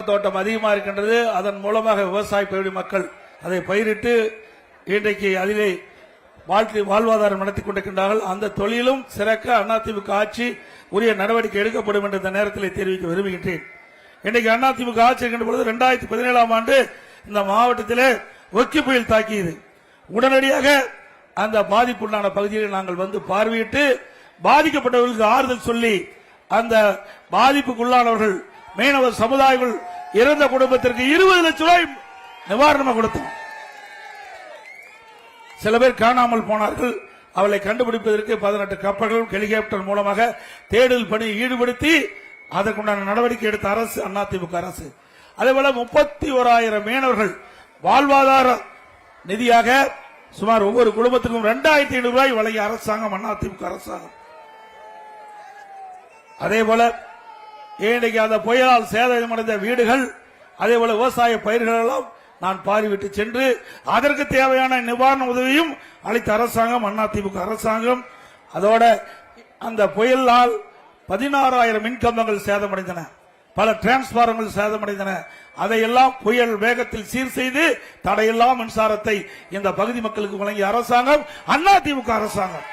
தோட்டம் அதிகமாக இருக்கின்றது. அதன் மூலமாக விவசாய பகுதி மக்கள் அதை பயிரிட்டு இன்றைக்கு அதிலே வாழ்வாதாரம் நடத்தி கொண்டிருக்கின்றார்கள். அந்த தொழிலும் சிறக்க அதிமுக ஆட்சி உரிய நடவடிக்கை எடுக்கப்படும் என்று இந்த நேரத்தில் தெரிவிக்க விரும்புகின்றேன். இன்றைக்கு அதிமுக ஆட்சி இருக்கின்ற பொழுது 2017ஆம் ஆண்டு இந்த மாவட்டத்திலே ஒக்கி புயல் தாக்கியது. உடனடியாக அந்த பாதிப்புள்ளான பகுதியில் நாங்கள் வந்து பார்வையிட்டு பாதிக்கப்பட்டவர்களுக்கு ஆறுதல் சொல்லி அந்த பாதிப்புக்குள்ளானவர்கள் மீனவ சமுதாயங்கள் இறந்த குடும்பத்திற்கு 20 லட்சம் ரூபாய் நிவாரணம் கொடுத்தோம். சில பேர் காணாமல் போனார்கள். அவளை கண்டுபிடிப்பதற்கு 18 கப்பல்கள் ஹெலிகாப்டர் மூலமாக தேடுதல் பணி ஈடுபடுத்தி அதற்குண்டான நடவடிக்கை எடுத்த அரசு அதிமுக அரசு. அதேபோல 31,000 மீனவர்கள் வாழ்வாதார நிதியாக சுமார் ஒவ்வொரு குடும்பத்துக்கும் 2,500 ரூபாய் வழங்கிய அரசாங்கம் அதிமுக அரசாங்கம். அதேபோல இன்றைக்கு அந்த புயலால் சேதமடைந்த வீடுகள் அதேபோல விவசாய பயிர்கள் எல்லாம் நான் பார்வையிட்டு சென்று அதற்கு தேவையான நிவாரண உதவியும் அளித்த அரசாங்கம் அதிமுக அரசாங்கம். அதோட அந்த புயலால் 16,000 மின்கம்பங்கள் சேதமடைந்தன, பல டிரான்ஸ்பார்மர்கள் சேதமடைந்தன. அதையெல்லாம் புயல் வேகத்தில் சீர் செய்து தடையில்லா மின்சாரத்தை இந்த பகுதி மக்களுக்கு வழங்கிய அரசாங்கம் அதிமுக அரசாங்கம்.